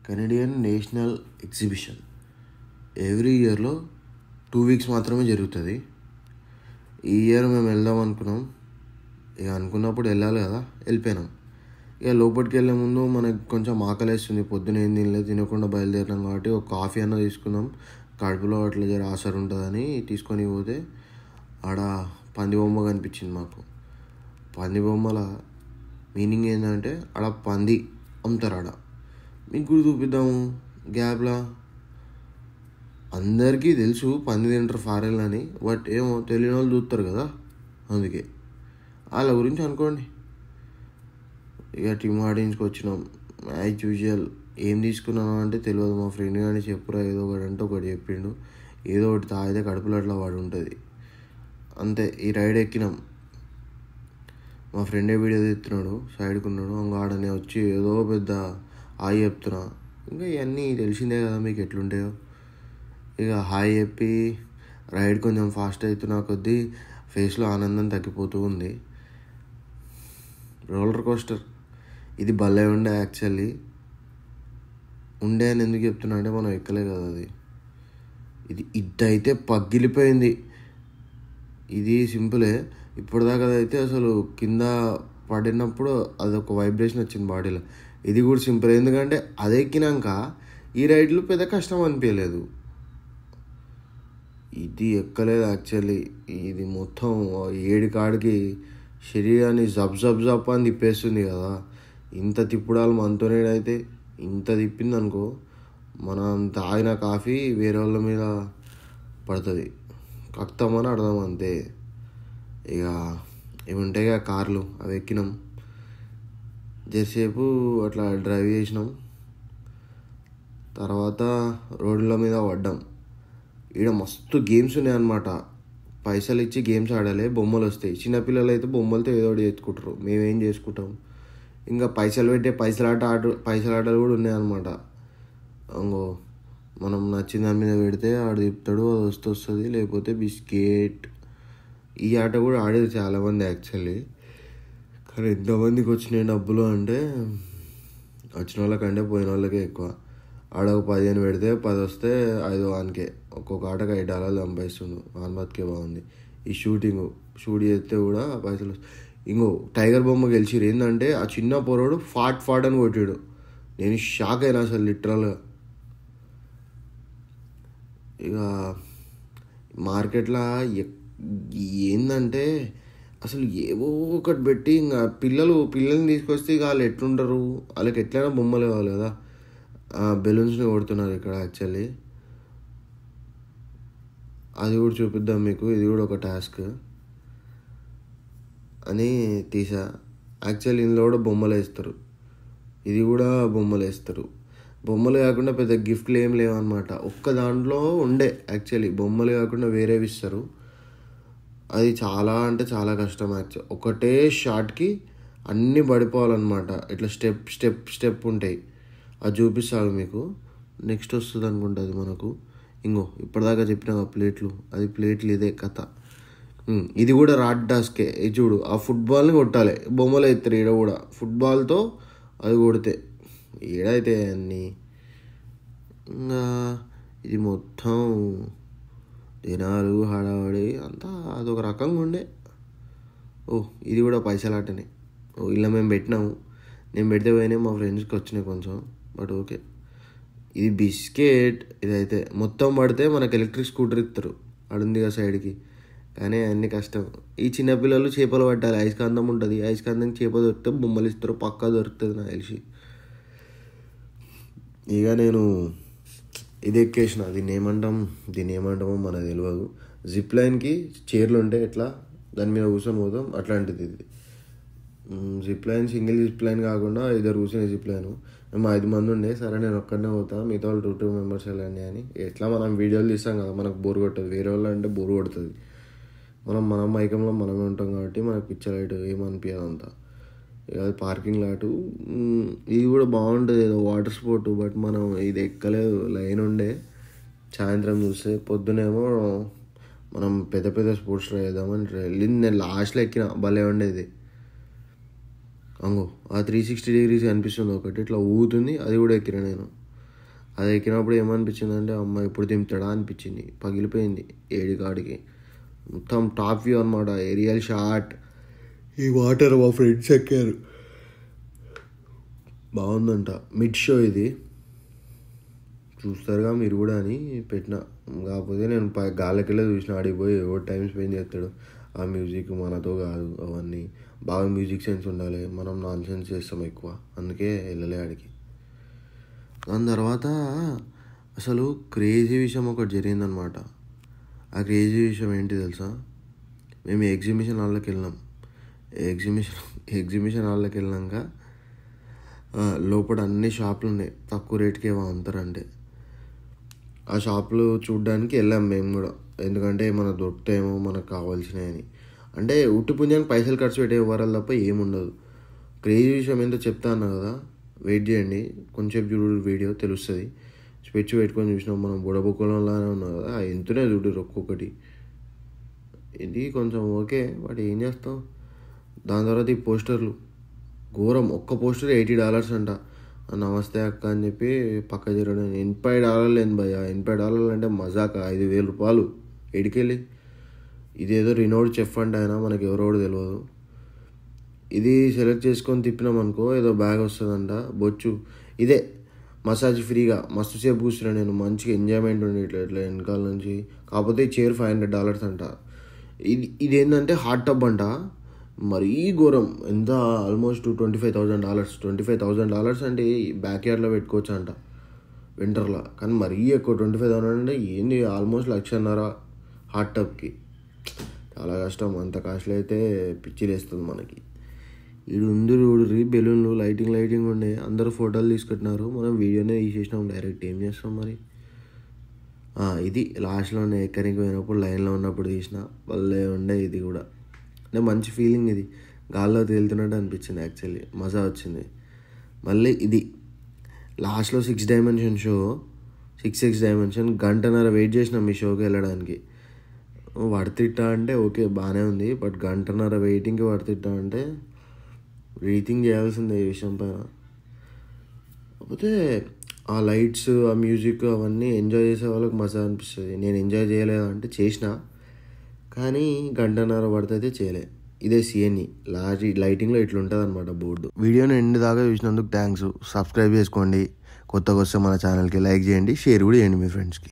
Canadian national exhibition every ఇయర్లో 2 weeks మాత్రమే జరుగుతుంది. ఈ ఇయర్ మేము వెళ్దాం అనుకున్నాం. ఇక అనుకున్నప్పుడు వెళ్ళాలి కదా, వెళ్ళిపోయినాం. ఇక లోపలికి వెళ్ళే ముందు మనకు కొంచెం ఆకలేస్తుంది. పొద్దున ఏం తినకుండా బయలుదేరినాం కాబట్టి ఒక కాఫీ అన్న తీసుకున్నాం. కడుపులో అట్లా జర ఆసరు ఉంటుందని తీసుకొని పోతే ఆడ పంది బొమ్మ కనిపించింది మాకు. పంది బొమ్మల మీనింగ్ ఏంటంటే ఆడ పంది అమ్ముతారు. ఆడ మీకు కూడా చూపిద్దాము గ్యాప్లా. అందరికీ తెలుసు పంది తింటారు ఫారెన్ అని, బట్ ఏమో తెలియని వాళ్ళు చూస్తారు కదా, అందుకే వాళ్ళ గురించి అనుకోండి. ఇక టీమ్ ఆడించుకు వచ్చినాం. యాజ్ యూజువల్ ఏం తీసుకున్నాను అంటే తెలియదు. మా ఫ్రెండ్ కానీ చెప్పురా ఏదో ఒకటి అంటే ఒకటి చెప్పిండు. ఏదో ఒకటి తాగితే కడుపులో అట్లా వాడు ఉంటుంది అంతే. ఈ రైడ్ ఎక్కినాం. మా ఫ్రెండే వీడియో తీస్తున్నాడు, సైడ్కి ఉన్నాడు. ఆడనే వచ్చి ఏదో పెద్ద హాయ్ చెప్తున్నా. ఇంకా ఇవన్నీ తెలిసిందే కదా మీకు ఎట్లుంటాయో. ఇక హాయ్ చెప్పి రైడ్ కొంచెం ఫాస్ట్ అవుతున్నా కొద్దీ ఫేస్లో ఆనందం తగ్గిపోతూ ఉంది. రోలర్ కోస్టర్ ఇది భలే ఉండే. యాక్చువల్లీ ఉండే అని ఎందుకు చెప్తున్నా అంటే మనం ఎక్కలే కదా అది. ఇది ఇద్దైతే పగిలిపోయింది. ఇది సింపులే. ఇప్పటిదాకా అయితే అసలు కింద పడినప్పుడు అదొక వైబ్రేషన్ వచ్చింది బాడీలో. ఇది కూడా సింపుల్, ఎందుకంటే అది ఎక్కినాక ఈ రైడ్లు పెద్ద కష్టం అనిపించలేదు. ఇది ఎక్కలేదు యాక్చువల్లీ. ఇది మొత్తం ఏడి కాడికి శరీరాన్ని జబ్ అని తిప్పేస్తుంది కదా. ఇంత తిప్పుడాలు మనతోనేడైతే ఇంత తిప్పింది అనుకో, మనం తాగిన కాఫీ వేరే వాళ్ళ మీద పడుతుంది, కక్తామని అర్థం అంతే. ఇక ఇవి ఉంటాయి కార్లు, అవి ఎక్కినాం. జరసేపు అట్లా డ్రైవ్ చేసినాం. తర్వాత రోడ్ల మీద పడ్డాం. ఈడ మస్తు గేమ్స్ ఉన్నాయన్నమాట. పైసలు ఇచ్చి గేమ్స్ ఆడాలి, బొమ్మలు వస్తాయి. చిన్నపిల్లలు అయితే బొమ్మలతో ఏదో ఒకటి చేసుకుంటారు, మేమేం చేసుకుంటాం. ఇంకా పైసలు పెట్టే పైసల ఆటలు కూడా ఉన్నాయన్నమాట. అంగో మనం నచ్చిన దాని మీద పెడితే ఆడు తిప్పుతాడు, అది వస్తుంది. లేకపోతే బిస్కెట్. ఈ ఆట కూడా ఆడేది చాలామంది యాక్చువల్లీ. కానీ ఎంతమందికి వచ్చినాయి డబ్బులు అంటే వచ్చిన వాళ్ళకంటే పోయిన వాళ్ళకే ఎక్కువ. ఆడ ఒక 15 పెడితే 10 వస్తే 5 వానికే. ఒక్కొక్క ఆటకు $5 సంపాదిస్తుండు. వాని బతికే బాగుంది. ఈ షూట్ చేస్తే కూడా పైసలు. ఇంకో టైగర్ బొమ్మ గెలిచిరు. ఏంటంటే ఆ చిన్న పొరడు ఫాట్ అని కొట్టాడు. నేను షాక్ అయినా అసలు లిటరల్గా. ఇక మార్కెట్లో ఏంటంటే అసలు ఏవో ఒకటి పెట్టి ఇంకా పిల్లల్ని తీసుకొస్తే ఇక వాళ్ళు ఎట్లుంటారు, వాళ్ళకి ఎట్లయినా బొమ్మలు కావాలి కదా. బెలూన్స్ని కొడుతున్నారు ఇక్కడ యాక్చువల్లీ. అది కూడా చూపిద్దాం మీకు. ఇది కూడా ఒక టాస్క్ అని తీసా. యాక్చువల్లీ ఇందులో కూడా బొమ్మలు వేస్తారు. ఇది కూడా బొమ్మలు వేస్తారు. బొమ్మలు కాకుండా పెద్ద గిఫ్ట్లు ఏం లేవన్నమాట. ఒక్క దాంట్లో ఉండే యాక్చువల్లీ బొమ్మలు కాకుండా వేరేవి ఇస్తారు. అది చాలా అంటే చాలా కష్టం యాక్చువల్. ఒకటే షాట్కి అన్నీ పడిపోవాలన్నమాట. ఇట్లా స్టెప్ ఉంటాయి. అది చూపిస్తాడు మీకు. నెక్స్ట్ వస్తుంది అనుకుంటా అది మనకు. ఇంకో ఇప్పటిదాకా చెప్పిన ప్లేట్లు ఇదే కథ. ఇది కూడా రాడ్ టాస్కే. ఇది చూడు, ఆ ఫుట్బాల్ని కొట్టాలి. బొమ్మలు అవుతారు ఈడ కూడా ఫుట్బాల్తో. అది కొడితే ఏడైతే అన్నీ. ఇంకా ఇది మొత్తం జనాలు హడావడి అంతా అదొక రకంగా ఉండే. ఇది కూడా పైసలాటనే. ఇలా మేము పెట్టినాము. నేను పెడితే పోయినాయి, మా ఫ్రెండ్స్కి వచ్చినాయి కొంచెం, బట్ ఓకే. ఇది బిస్కెట్. ఇదైతే మొత్తం పడితే మనకు ఎలక్ట్రిక్ స్కూటర్ ఇస్తారు. అడుందిగా సైడ్కి. కానీ అన్ని కష్టం. ఈ చిన్నపిల్లలు చేపలు పట్టాలి. అయస్కాంతం ఉంటుంది. అయస్కాంతం చేప దొరికితే బొమ్మలు ఇస్తారు, పక్కా దొరుకుతుంది నాకు తెలిసి. ఇక నేను ఇది ఎక్కేసిన. దీన్ని ఏమంటామో మనకు తెలియదు. జిప్ లైన్కి చైర్లు ఉంటాయి, ఎట్లా దాని మీద కూర్చొని పోతాం అట్లాంటిది ఇది. Zip line single zip line కాకుండా 2 కూర్చునే జిప్ లైన్. మేము 5 మంది ఉండే. సరే నేను ఒక్కడనే పోతాను, మిగతా వాళ్ళు 2 మెంబర్స్ వెళ్ళండి అని. ఎట్లా మనం వీడియోలు తీస్తాం కదా, మనకు బోర్ కొట్టదు. వేరే వాళ్ళు అంటే బోర్ కొడుతుంది. మన మైకంలో మనమే ఉంటాం కాబట్టి మనకు పిక్చర్ లైట్ ఏమనిపించదు అంతా. ఇక అది పార్కింగ్ లాటు. ఇది కూడా బాగుంటుంది, ఏదో వాటర్ స్పోర్ట్. బట్ మనం ఇది ఎక్కలేదు, లైన్ ఉండే. సాయంత్రం చూస్తే పొద్దునేమో మనం పెద్ద స్పోర్ట్స్ ట్రై చేద్దామని వెళ్ళింది. నేను లాస్ట్లో ఎక్కిన, భలే ఉండేది. అంగో ఆ 360 degrees కనిపిస్తుంది ఒకటి, ఇట్లా ఊగుతుంది. అది కూడా ఎక్కిన నేను. అది ఎక్కినప్పుడు ఏమనిపించింది అంటే అమ్మ ఎప్పుడు దింపుతాడా అనిపించింది. పగిలిపోయింది ఏడి కాడికి. మొత్తం టాప్ వ్యూ అనమాట, ఏరియల్ షాట్. ఈ వాటర్ మా ఫ్రెండ్స్ ఎక్కారు, బాగుందంట. మిడ్ షో ఇది, చూస్తారుగా మీరు కూడా అని పెట్టిన. కాకపోతే నేను గాలికెళ్ళే చూసిన, ఆడిపోయి ఎవరు టైం స్పెండ్ చేస్తాడు. ఆ మ్యూజిక్ మనతో కాదు, అవన్నీ బాగా మ్యూజిక్ సెన్స్ ఉండాలి. మనం నాన్ సెన్స్ చేస్తాం ఎక్కువ, అందుకే వెళ్ళలే ఆడికి. దాని తర్వాత అసలు క్రేజీ విషయం ఒకటి జరిగిందనమాట. ఆ క్రేజీ విషయం ఏంటి తెలుసా? మేము ఎగ్జిబిషన్ హాల్లోకి వెళ్ళినాం. ఎగ్జిబిషన్ హాల్లోకి వెళ్ళాక లోపల అన్ని షాపులు ఉన్నాయి, తక్కువ రేటుకే అమ్ముతారంటే. ఆ షాపులు చూడ్డానికి వెళ్ళాం మేము కూడా, ఎందుకంటే మనకు దొరుకుతాయేమో మనకు కావాల్సినవి. అంటే ఉట్టి పుణ్యానికి పైసలు ఖర్చు పెట్టే వరాలు తప్ప ఏముండదు. క్రేజీ విషయం ఏంటో చెప్తా అన్నా కదా, వెయిట్ చేయండి కొంచెం చూడు, వీడియో తెలుస్తుంది. స్పెచ్ పెట్టుకొని చూసినాం మనం, బుడబుక్కలంలానే ఉన్నాం కదా, ఎంతనే చూడరు ఒక్కొక్కటి. ఇది కొంచెం ఓకే, బట్ ఏం చేస్తాం. దాని తర్వాత ఈ పోస్టర్లు ఘోరం. ఒక్క పోస్టర్ $80 అంట. నమస్తే అక్క అని చెప్పి పక్క జరగడం. $80 లేని భయ, $80 అంటే మజాక, 5,000 రూపాయలు ఎడికెళ్ళి. ఇదేదో రినోడ్ చెఫ్ అంటే అయినా మనకి ఎవరో కూడా తెలియదు. ఇది సెలెక్ట్ చేసుకొని తిప్పినాం అనుకో, ఏదో బ్యాగ్ వస్తుందంట, బొచ్చు. ఇదే మసాజ్ ఫ్రీగా మస్తు సేపు కూర్చున్నా నేను, మంచిగా ఎంజాయ్మెంట్ ఉండి ఇట్లా ఇట్లా వెనకాల నుంచి. కాకపోతే ఈ చైర్ $500 అంట. ఇదేంటంటే హాట్ టబ్ అంట, మరీ ఘోరం. ఎంత ఆల్మోస్ట్ $25,000. $25,000 అంటే బ్యాక్ యార్డ్లో పెట్టుకోవచ్చు అంట వింటర్లో. కానీ మరీ ఎక్కువ 25,000 అంటే ఏంది, ఆల్మోస్ట్ $1,50,000 హాట్ టబ్కి. చాలా కష్టం, అంత కాస్ట్లీ అయితే పిచ్చిలేస్తుంది మనకి. ఇది ఉంది చూడుర్రి, బెలూన్లు లైటింగ్ ఉండే, అందరూ ఫోటోలు తీసుకుంటున్నారు. మనం వీడియోనే తీసేసినాం డైరెక్ట్, ఏం చేస్తాం మరి. ఇది లాస్ట్లో ఎక్కడికి పోయినప్పుడు లైన్లో ఉన్నప్పుడు తీసిన వాళ్ళే ఉండే. ఇది కూడా అంటే మంచి ఫీలింగ్, ఇది గాల్లో తేలుతున్నట్టు అనిపించింది. యాక్చువల్లీ మజా వచ్చింది. మళ్ళీ ఇది లాస్ట్లో 6 డైమెన్షన్ షో, 6 డైమెన్షన్. గంటన్నర వెయిట్ చేసినాం ఈ షోకి వెళ్ళడానికి. వర్తిట్టా అంటే ఓకే బాగానే ఉంది, బట్ గంటన్నర వెయిటింగ్కి వర్తిట్టా అంటే రీథింక్ చేయాల్సిందే ఈ విషయం పైన. కాకపోతే ఆ లైట్స్, ఆ మ్యూజిక్ అవన్నీ ఎంజాయ్ చేసే వాళ్ళకి మజా అనిపిస్తుంది. నేను ఎంజాయ్ చేయలేదు అంటే చేసిన, కానీ గంటన్నర పడితే చేయలే. ఇదే సిఎన్ఈ లైటింగ్లో ఇట్లా ఉంటుంది అనమాట బోర్డు. వీడియోని ఎండ్ దాకా చూసినందుకు థ్యాంక్స్. సబ్స్క్రైబ్ చేసుకోండి, కొత్తగా వస్తే మన ఛానల్కి లైక్ చేయండి, షేర్ కూడా చేయండి మీ ఫ్రెండ్స్కి.